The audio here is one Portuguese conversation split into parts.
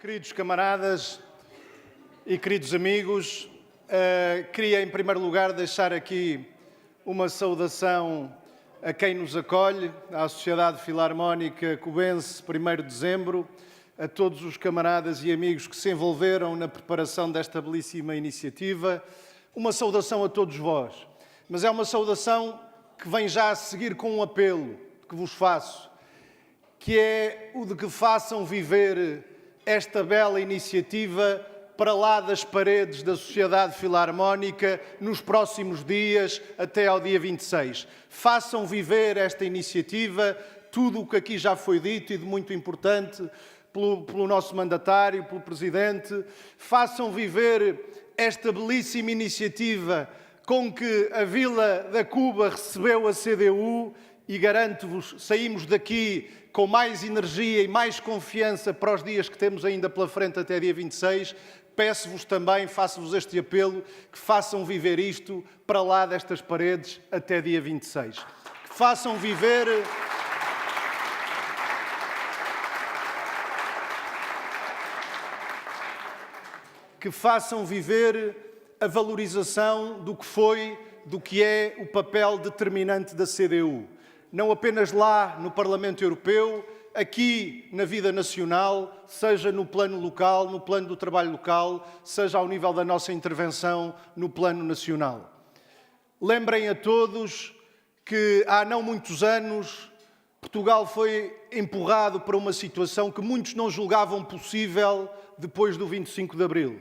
Queridos camaradas e queridos amigos, queria em primeiro lugar deixar aqui uma saudação a quem nos acolhe, à Sociedade Filarmónica Cobense, 1º de dezembro, a todos os camaradas e amigos que se envolveram na preparação desta belíssima iniciativa. Uma saudação a todos vós, mas é uma saudação que vem já a seguir com um apelo que vos faço, que é o de que façam viver esta bela iniciativa para lá das paredes da Sociedade Filarmónica nos próximos dias até ao dia 26. Façam viver esta iniciativa, tudo o que aqui já foi dito e de muito importante pelo nosso mandatário, pelo Presidente. Façam viver esta belíssima iniciativa com que a Vila da Cuba recebeu a CDU e garanto-vos, saímos daqui com mais energia e mais confiança para os dias que temos ainda pela frente até dia 26, peço-vos também, faço-vos este apelo, que façam viver isto para lá destas paredes até dia 26. Que façam viver a valorização do que foi, do que é o papel determinante da CDU. Não apenas lá no Parlamento Europeu, aqui na vida nacional, seja no plano local, no plano do trabalho local, seja ao nível da nossa intervenção no plano nacional. Lembrem a todos que há não muitos anos Portugal foi empurrado para uma situação que muitos não julgavam possível depois do 25 de Abril.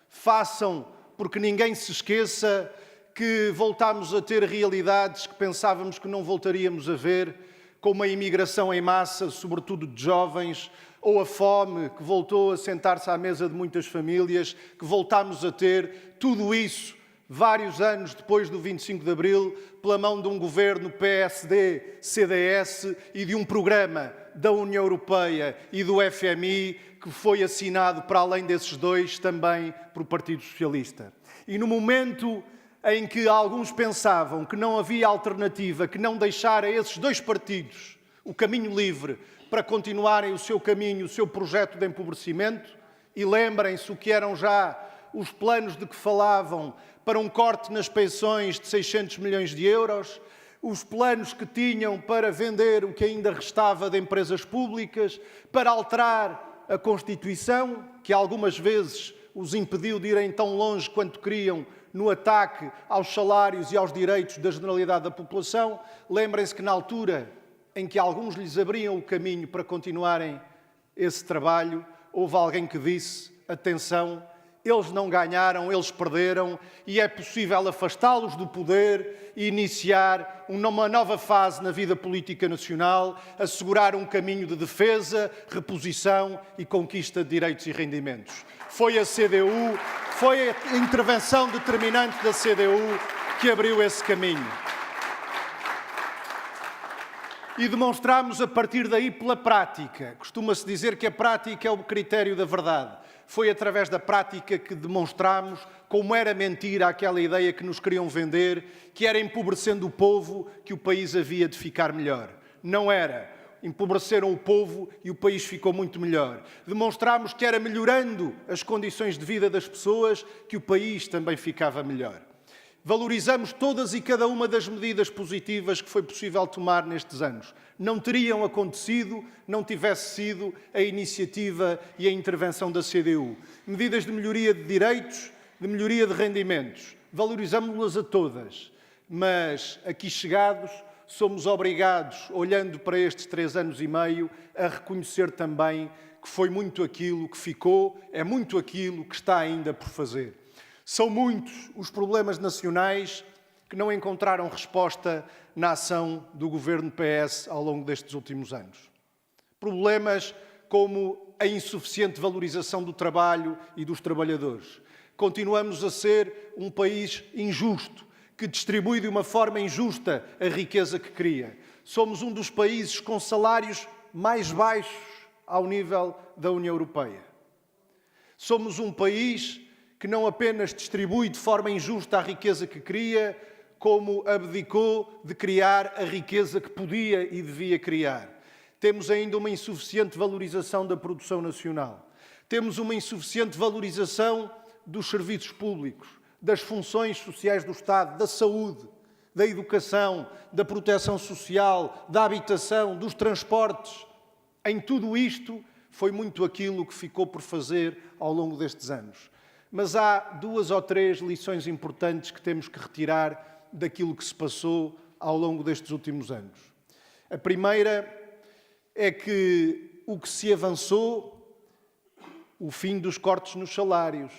Façam, porque ninguém se esqueça, que voltámos a ter realidades que pensávamos que não voltaríamos a ver, como a imigração em massa, sobretudo de jovens, ou a fome que voltou a sentar-se à mesa de muitas famílias, que voltámos a ter, tudo isso, vários anos depois do 25 de Abril, pela mão de um governo PSD-CDS e de um programa da União Europeia e do FMI, que foi assinado, para além desses dois, também pelo Partido Socialista. E no momento em que alguns pensavam que não havia alternativa, que não deixar a esses dois partidos o caminho livre para continuarem o seu caminho, o seu projeto de empobrecimento, e lembrem-se o que eram já os planos de que falavam para um corte nas pensões de 600 milhões de euros, os planos que tinham para vender o que ainda restava de empresas públicas, para alterar a Constituição, que algumas vezes os impediu de irem tão longe quanto queriam no ataque aos salários e aos direitos da generalidade da população. Lembrem-se que na altura em que alguns lhes abriam o caminho para continuarem esse trabalho, houve alguém que disse: atenção, eles não ganharam, eles perderam, e é possível afastá-los do poder e iniciar uma nova fase na vida política nacional, assegurar um caminho de defesa, reposição e conquista de direitos e rendimentos. Foi a CDU, foi a intervenção determinante da CDU que abriu esse caminho. E demonstramos a partir daí pela prática. Costuma-se dizer que a prática é o critério da verdade. Foi através da prática que demonstramos como era mentira aquela ideia que nos queriam vender, que era empobrecendo o povo que o país havia de ficar melhor. Não era. Empobreceram o povo e o país ficou muito melhor. Demonstramos que era melhorando as condições de vida das pessoas que o país também ficava melhor. Valorizamos todas e cada uma das medidas positivas que foi possível tomar nestes anos. Não teriam acontecido, não tivesse sido a iniciativa e a intervenção da CDU. Medidas de melhoria de direitos, de melhoria de rendimentos. Valorizamos-las a todas, mas aqui chegados somos obrigados, olhando para estes 3 anos e meio, a reconhecer também que foi muito aquilo que ficou, é muito aquilo que está ainda por fazer. São muitos os problemas nacionais que não encontraram resposta na ação do governo PS ao longo destes últimos anos. Problemas como a insuficiente valorização do trabalho e dos trabalhadores. Continuamos a ser um país injusto, que distribui de uma forma injusta a riqueza que cria. Somos um dos países com salários mais baixos ao nível da União Europeia. Somos um país que não apenas distribui de forma injusta a riqueza que cria, como abdicou de criar a riqueza que podia e devia criar. Temos ainda uma insuficiente valorização da produção nacional. Temos uma insuficiente valorização dos serviços públicos, das funções sociais do Estado, da saúde, da educação, da proteção social, da habitação, dos transportes. Em tudo isto, foi muito aquilo que ficou por fazer ao longo destes anos. Mas há 2 ou 3 lições importantes que temos que retirar daquilo que se passou ao longo destes últimos anos. A primeira é que o que se avançou, o fim dos cortes nos salários,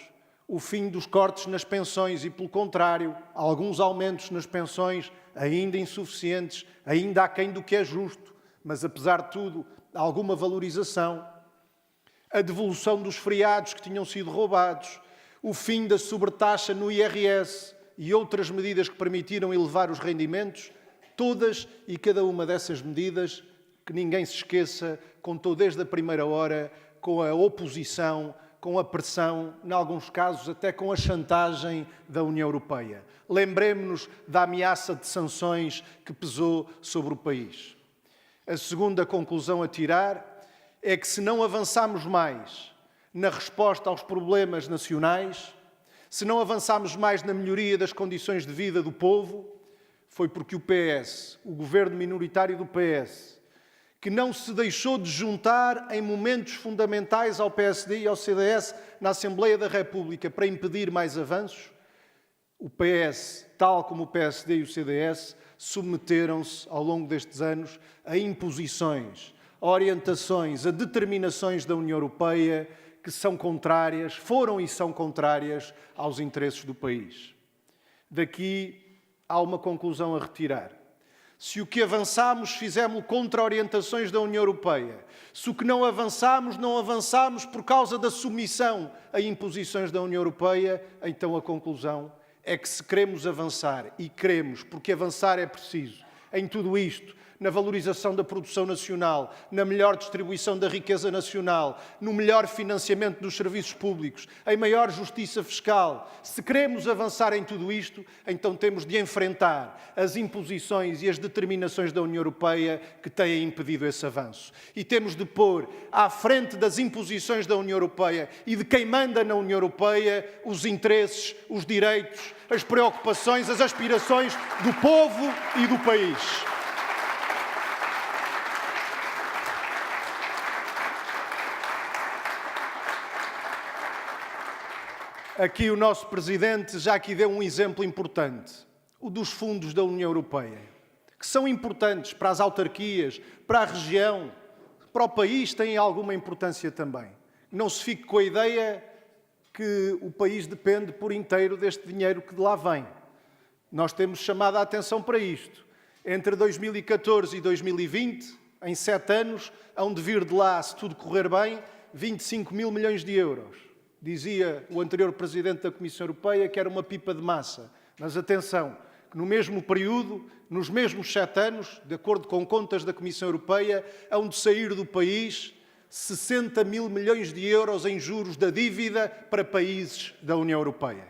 o fim dos cortes nas pensões e, pelo contrário, alguns aumentos nas pensões ainda insuficientes, ainda aquém do que é justo, mas, apesar de tudo, alguma valorização. A devolução dos feriados que tinham sido roubados, o fim da sobretaxa no IRS e outras medidas que permitiram elevar os rendimentos, todas e cada uma dessas medidas, que ninguém se esqueça, contou desde a primeira hora com a oposição, com a pressão, em alguns casos até com a chantagem da União Europeia. Lembremo-nos da ameaça de sanções que pesou sobre o país. A segunda conclusão a tirar é que, se não avançarmos mais na resposta aos problemas nacionais, se não avançarmos mais na melhoria das condições de vida do povo, foi porque o PS, o governo minoritário do PS, que não se deixou de juntar em momentos fundamentais ao PSD e ao CDS na Assembleia da República para impedir mais avanços, o PS, tal como o PSD e o CDS, submeteram-se ao longo destes anos a imposições, a orientações, a determinações da União Europeia que são contrárias, foram e são contrárias aos interesses do país. Daqui há uma conclusão a retirar. Se o que avançamos fizemos contra orientações da União Europeia, se o que não avançamos por causa da submissão a imposições da União Europeia, então a conclusão é que, se queremos avançar, e queremos, porque avançar é preciso, em tudo isto, na valorização da produção nacional, na melhor distribuição da riqueza nacional, no melhor financiamento dos serviços públicos, em maior justiça fiscal. Se queremos avançar em tudo isto, então temos de enfrentar as imposições e as determinações da União Europeia que têm impedido esse avanço. E temos de pôr à frente das imposições da União Europeia e de quem manda na União Europeia os interesses, os direitos, as preocupações, as aspirações do povo e do país. Aqui o nosso Presidente já aqui deu um exemplo importante, o dos fundos da União Europeia, que são importantes para as autarquias, para a região, para o país, têm alguma importância também. Não se fique com a ideia que o país depende por inteiro deste dinheiro que de lá vem. Nós temos chamado a atenção para isto. Entre 2014 e 2020, em 7 anos, hão de vir de lá, se tudo correr bem, 25 mil milhões de euros. Dizia o anterior Presidente da Comissão Europeia que era uma pipa de massa. Mas atenção, que no mesmo período, nos mesmos 7 anos, de acordo com contas da Comissão Europeia, hão de sair do país 60 mil milhões de euros em juros da dívida para países da União Europeia.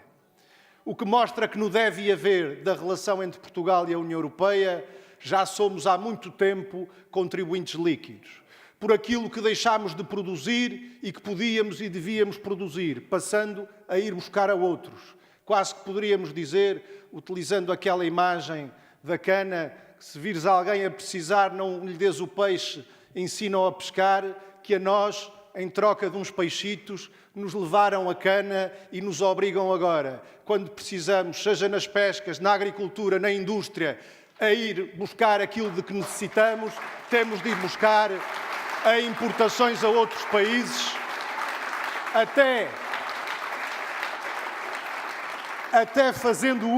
O que mostra que no deve haver da relação entre Portugal e a União Europeia, já somos há muito tempo contribuintes líquidos. Por aquilo que deixámos de produzir e que podíamos e devíamos produzir, passando a ir buscar a outros. Quase que poderíamos dizer, utilizando aquela imagem da cana, que se vires alguém a precisar, não lhe des o peixe, ensina-o a pescar, que a nós, em troca de uns peixitos, nos levaram a cana e nos obrigam agora, quando precisamos, seja nas pescas, na agricultura, na indústria, a ir buscar aquilo de que necessitamos, temos de ir buscar a importações a outros países, até fazendo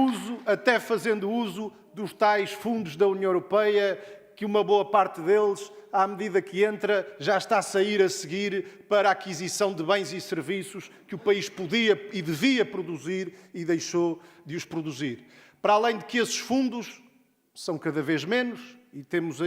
uso dos tais fundos da União Europeia, que uma boa parte deles, à medida que entra, já está a sair a seguir para a aquisição de bens e serviços que o país podia e devia produzir e deixou de os produzir. Para além de que esses fundos são cada vez menos, e temos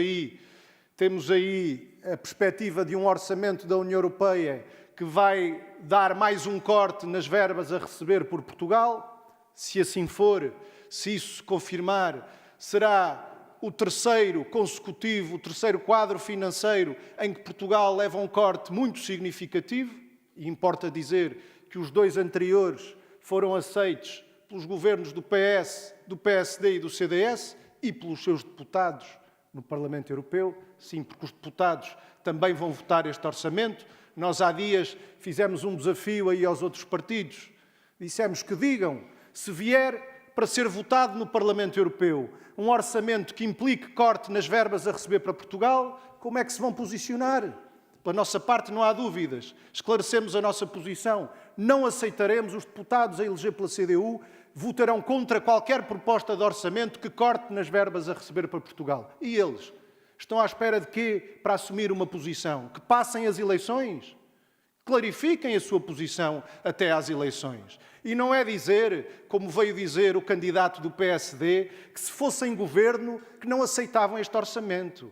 aí a perspectiva de um orçamento da União Europeia que vai dar mais um corte nas verbas a receber por Portugal. Se assim for, se isso se confirmar, será o terceiro consecutivo, o terceiro quadro financeiro em que Portugal leva um corte muito significativo, E importa dizer que os 2 anteriores foram aceitos pelos governos do PS, do PSD e do CDS e pelos seus deputados no Parlamento Europeu. Sim, porque os deputados também vão votar este orçamento. Nós há dias fizemos um desafio aí aos outros partidos. Dissemos que digam se vier para ser votado no Parlamento Europeu um orçamento que implique corte nas verbas a receber para Portugal, como é que se vão posicionar? Pela nossa parte não há dúvidas. Esclarecemos a nossa posição. Não aceitaremos, os deputados a eleger pela CDU votarão contra qualquer proposta de orçamento que corte nas verbas a receber para Portugal. E eles? Estão à espera de quê para assumir uma posição? Que passem as eleições? Clarifiquem a sua posição até às eleições. E não é dizer, como veio dizer o candidato do PSD, que se fossem governo que não aceitavam este orçamento.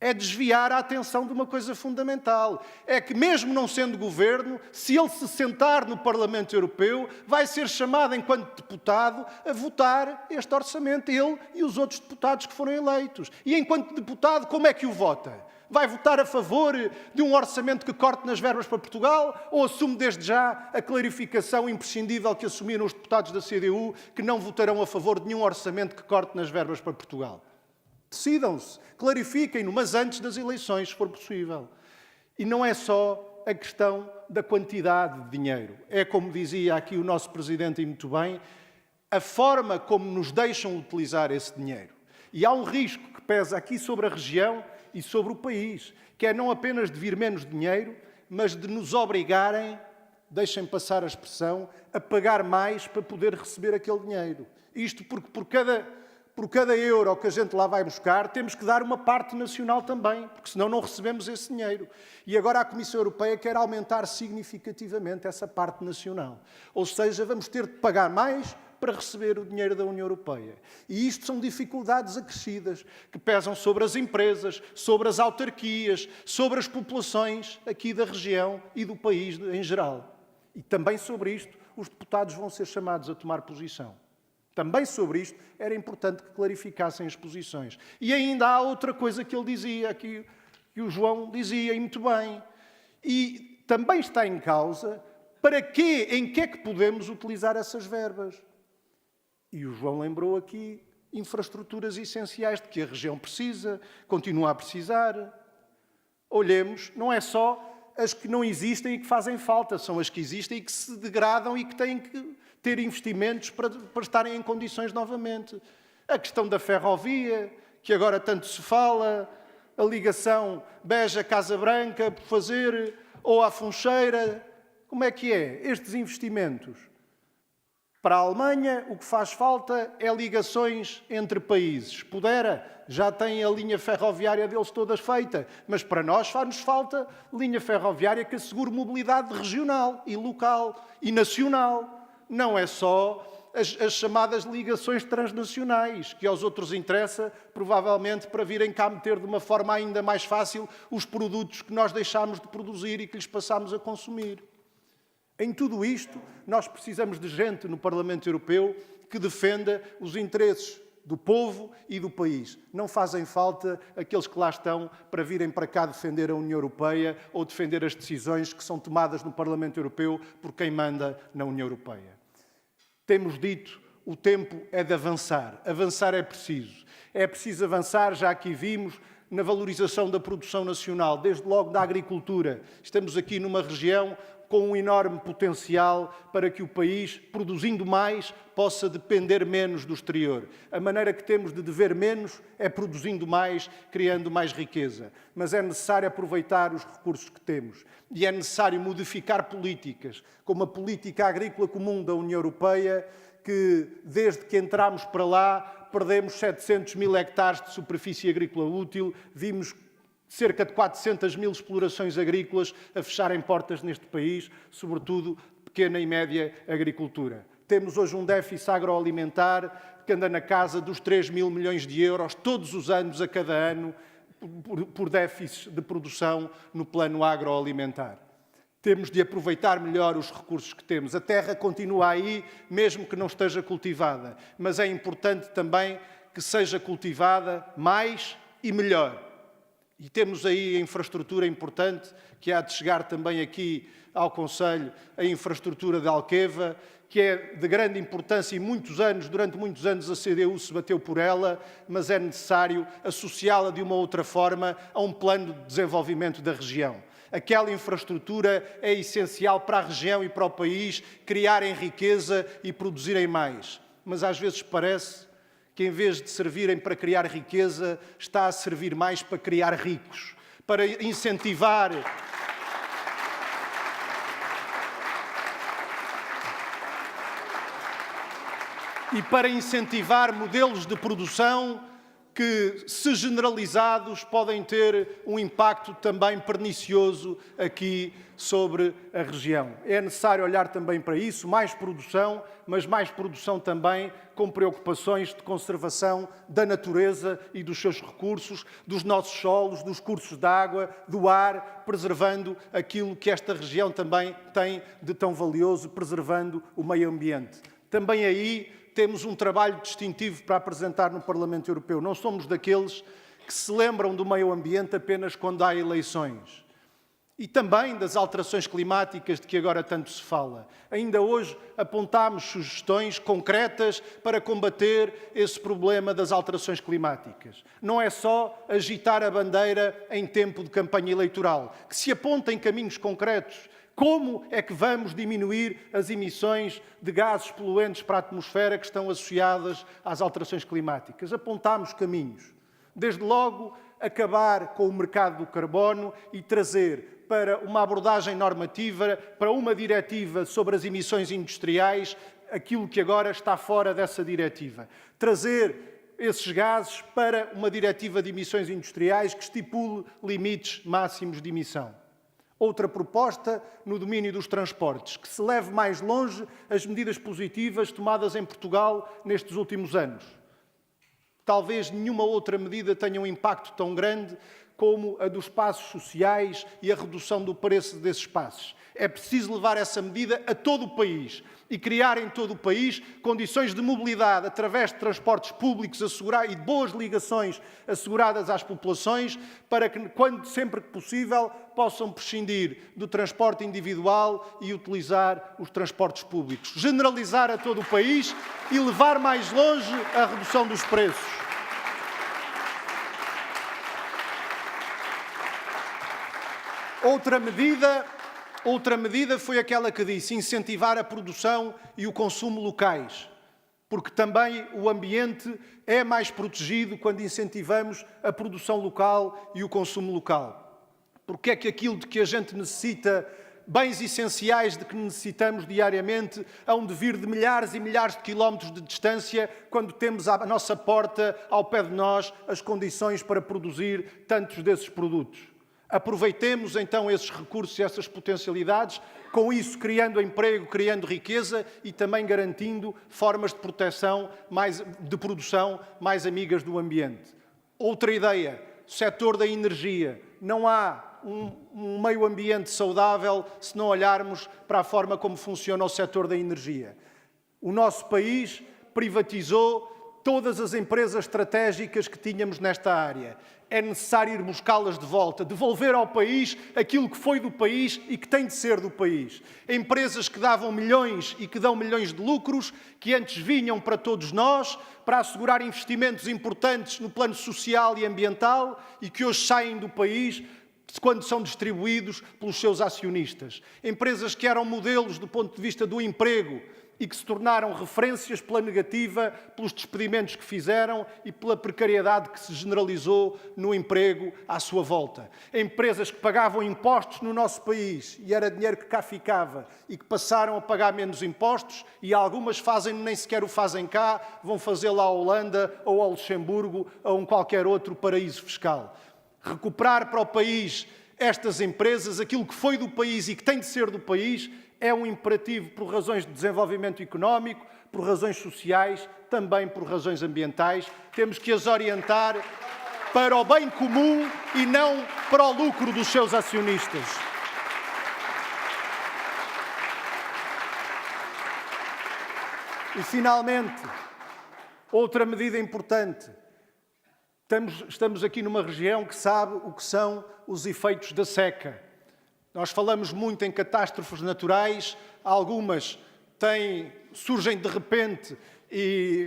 É desviar a atenção de uma coisa fundamental. É que mesmo não sendo governo, se ele se sentar no Parlamento Europeu, vai ser chamado enquanto deputado a votar este orçamento, ele e os outros deputados que foram eleitos. E enquanto deputado, como é que o vota? Vai votar a favor de um orçamento que corte nas verbas para Portugal ou assume desde já a clarificação imprescindível que assumiram os deputados da CDU que não votarão a favor de nenhum orçamento que corte nas verbas para Portugal? Decidam-se, clarifiquem-no, mas antes das eleições, se for possível. E não é só a questão da quantidade de dinheiro. É, como dizia aqui o nosso Presidente e muito bem, a forma como nos deixam utilizar esse dinheiro. E há um risco que pesa aqui sobre a região e sobre o país, que é não apenas de vir menos dinheiro, mas de nos obrigarem, deixem passar a expressão, a pagar mais para poder receber aquele dinheiro. Isto porque por cada euro que a gente lá vai buscar, temos que dar uma parte nacional também, porque senão não recebemos esse dinheiro. E agora a Comissão Europeia quer aumentar significativamente essa parte nacional. Ou seja, vamos ter de pagar mais para receber o dinheiro da União Europeia. E isto são dificuldades acrescidas que pesam sobre as empresas, sobre as autarquias, sobre as populações aqui da região e do país em geral. E também sobre isto os deputados vão ser chamados a tomar posição. Também sobre isto era importante que clarificassem as posições. E ainda há outra coisa que ele dizia, que o João dizia, e muito bem. E também está em causa para quê, em que é que podemos utilizar essas verbas. E o João lembrou aqui infraestruturas essenciais de que a região precisa, continua a precisar. Olhemos, não é só as que não existem e que fazem falta, são as que existem e que se degradam e que têm que ter investimentos para estarem em condições novamente. A questão da ferrovia, que agora tanto se fala, a ligação Beja-Casa Branca por fazer, ou à Funcheira. Como é que é? Estes investimentos. Para a Alemanha, o que faz falta é ligações entre países. Pudera, já tem a linha ferroviária deles todas feita, mas para nós faz-nos falta linha ferroviária que assegure mobilidade regional e local e nacional. Não é só as chamadas ligações transnacionais, que aos outros interessa, provavelmente, para virem cá meter de uma forma ainda mais fácil os produtos que nós deixámos de produzir e que lhes passámos a consumir. Em tudo isto, nós precisamos de gente no Parlamento Europeu que defenda os interesses do povo e do país. Não fazem falta aqueles que lá estão para virem para cá defender a União Europeia ou defender as decisões que são tomadas no Parlamento Europeu por quem manda na União Europeia. Temos dito, o tempo é de avançar. Avançar é preciso. É preciso avançar, já aqui vimos, na valorização da produção nacional, desde logo da agricultura. Estamos aqui numa região com um enorme potencial para que o país, produzindo mais, possa depender menos do exterior. A maneira que temos de dever menos é produzindo mais, criando mais riqueza. Mas é necessário aproveitar os recursos que temos. E é necessário modificar políticas, como a política agrícola comum da União Europeia, que desde que entramos para lá perdemos 700 mil hectares de superfície agrícola útil, vimos cerca de 400 mil explorações agrícolas a fecharem portas neste país, sobretudo pequena e média agricultura. Temos hoje um déficit agroalimentar que anda na casa dos 3 mil milhões de euros, todos os anos, a cada ano, por déficit de produção no plano agroalimentar. Temos de aproveitar melhor os recursos que temos. A terra continua aí, mesmo que não esteja cultivada, mas é importante também que seja cultivada mais e melhor. E temos aí a infraestrutura importante, que há de chegar também aqui ao Conselho, a infraestrutura de Alqueva, que é de grande importância e durante muitos anos a CDU se bateu por ela, mas é necessário associá-la de uma outra forma a um plano de desenvolvimento da região. Aquela infraestrutura é essencial para a região e para o país criarem riqueza e produzirem mais. Mas às vezes parece que em vez de servirem para criar riqueza, está a servir mais para criar ricos, para incentivar modelos de produção que, se generalizados, podem ter um impacto também pernicioso aqui sobre a região. É necessário olhar também para isso, mais produção, mas mais produção também com preocupações de conservação da natureza e dos seus recursos, dos nossos solos, dos cursos de água, do ar, preservando aquilo que esta região também tem de tão valioso, preservando o meio ambiente. Também aí temos um trabalho distintivo para apresentar no Parlamento Europeu. Não somos daqueles que se lembram do meio ambiente apenas quando há eleições. E também das alterações climáticas de que agora tanto se fala. Ainda hoje apontámos sugestões concretas para combater esse problema das alterações climáticas. Não é só agitar a bandeira em tempo de campanha eleitoral, que se apontem caminhos concretos. Como é que vamos diminuir as emissões de gases poluentes para a atmosfera que estão associadas às alterações climáticas? Apontámos caminhos. Desde logo, acabar com o mercado do carbono e trazer para uma abordagem normativa, para uma diretiva sobre as emissões industriais, aquilo que agora está fora dessa diretiva. Trazer esses gases para uma diretiva de emissões industriais que estipule limites máximos de emissão. Outra proposta no domínio dos transportes, que se leve mais longe as medidas positivas tomadas em Portugal nestes últimos anos. Talvez nenhuma outra medida tenha um impacto tão grande como a dos passos sociais e a redução do preço desses passos. É preciso levar essa medida a todo o país e criar em todo o país condições de mobilidade através de transportes públicos e de boas ligações asseguradas às populações para que, sempre que possível, possam prescindir do transporte individual e utilizar os transportes públicos. Generalizar a todo o país e levar mais longe a redução dos preços. Outra medida foi aquela que disse incentivar a produção e o consumo locais, porque também o ambiente é mais protegido quando incentivamos a produção local e o consumo local. Porque é que aquilo de que a gente necessita, bens essenciais de que necessitamos diariamente, hão de vir de milhares e milhares de quilómetros de distância quando temos à nossa porta, ao pé de nós, as condições para produzir tantos desses produtos? Aproveitemos então esses recursos e essas potencialidades, com isso criando emprego, criando riqueza e também garantindo formas de proteção, de produção mais amigas do ambiente. Outra ideia, o setor da energia. Não há um meio ambiente saudável se não olharmos para a forma como funciona o setor da energia. O nosso país privatizou todas as empresas estratégicas que tínhamos nesta área. É necessário ir buscá-las de volta, devolver ao país aquilo que foi do país e que tem de ser do país. Empresas que davam milhões e que dão milhões de lucros, que antes vinham para todos nós, para assegurar investimentos importantes no plano social e ambiental e que hoje saem do país quando são distribuídos pelos seus acionistas. Empresas que eram modelos do ponto de vista do emprego, e que se tornaram referências pela negativa, pelos despedimentos que fizeram e pela precariedade que se generalizou no emprego à sua volta. Empresas que pagavam impostos no nosso país e era dinheiro que cá ficava e que passaram a pagar menos impostos e algumas nem sequer o fazem cá, vão fazê-lo à Holanda ou ao Luxemburgo ou a qualquer outro paraíso fiscal. Recuperar para o país estas empresas, aquilo que foi do país e que tem de ser do país, é um imperativo por razões de desenvolvimento económico, por razões sociais, também por razões ambientais. Temos que as orientar para o bem comum e não para o lucro dos seus acionistas. E, finalmente, outra medida importante. Estamos aqui numa região que sabe o que são os efeitos da seca. Nós falamos muito em catástrofes naturais, algumas surgem de repente,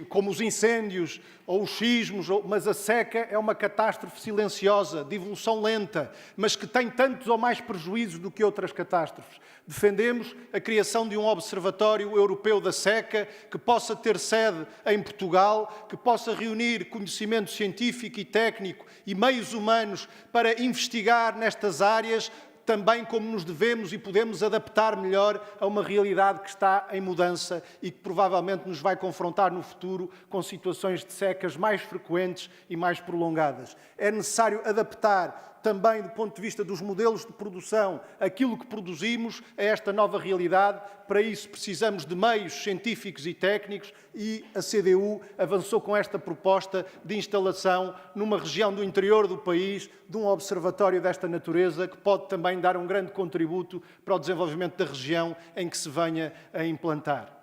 como os incêndios ou os sismos, mas a seca é uma catástrofe silenciosa, de evolução lenta, mas que tem tantos ou mais prejuízos do que outras catástrofes. Defendemos a criação de um observatório europeu da seca, que possa ter sede em Portugal, que possa reunir conhecimento científico e técnico e meios humanos para investigar nestas áreas, também como nos devemos e podemos adaptar melhor a uma realidade que está em mudança e que provavelmente nos vai confrontar no futuro com situações de secas mais frequentes e mais prolongadas. É necessário adaptar também, do ponto de vista dos modelos de produção, aquilo que produzimos a esta nova realidade. Para isso precisamos de meios científicos e técnicos e a CDU avançou com esta proposta de instalação numa região do interior do país de um observatório desta natureza que pode também dar um grande contributo para o desenvolvimento da região em que se venha a implantar.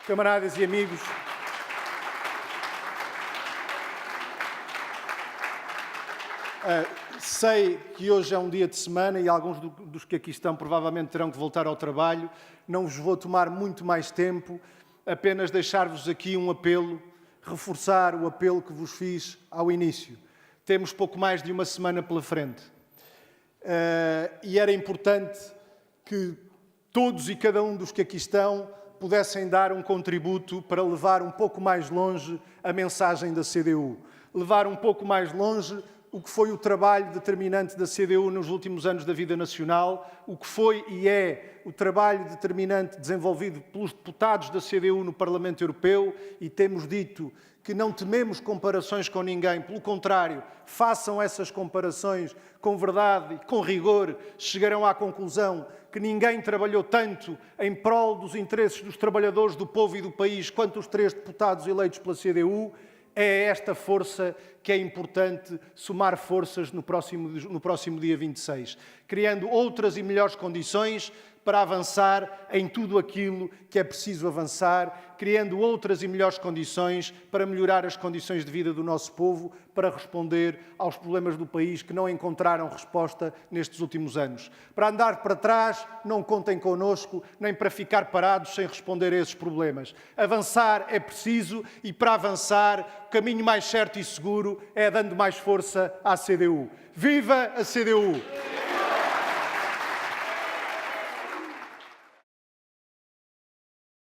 Camaradas e amigos, sei que hoje é um dia de semana e alguns dos que aqui estão provavelmente terão que voltar ao trabalho. Não vos vou tomar muito mais tempo, apenas deixar-vos aqui um apelo, reforçar o apelo que vos fiz ao início. Temos pouco mais de uma semana pela frente. E era importante que todos e cada um dos que aqui estão pudessem dar um contributo para levar um pouco mais longe a mensagem da CDU. Levar um pouco mais longe o que foi o trabalho determinante da CDU nos últimos anos da vida nacional, o que foi e é o trabalho determinante desenvolvido pelos deputados da CDU no Parlamento Europeu, e temos dito que não tememos comparações com ninguém, pelo contrário, façam essas comparações com verdade e com rigor, chegarão à conclusão que ninguém trabalhou tanto em prol dos interesses dos trabalhadores, do povo e do país quanto os 3 deputados eleitos pela CDU. É esta força que é importante somar forças no próximo dia 26, criando outras e melhores condições para avançar em tudo aquilo que é preciso avançar, criando outras e melhores condições para melhorar as condições de vida do nosso povo, para responder aos problemas do país que não encontraram resposta nestes últimos anos. Para andar para trás, não contem connosco, nem para ficar parados sem responder a esses problemas. Avançar é preciso e, para avançar, o caminho mais certo e seguro é dando mais força à CDU. Viva a CDU!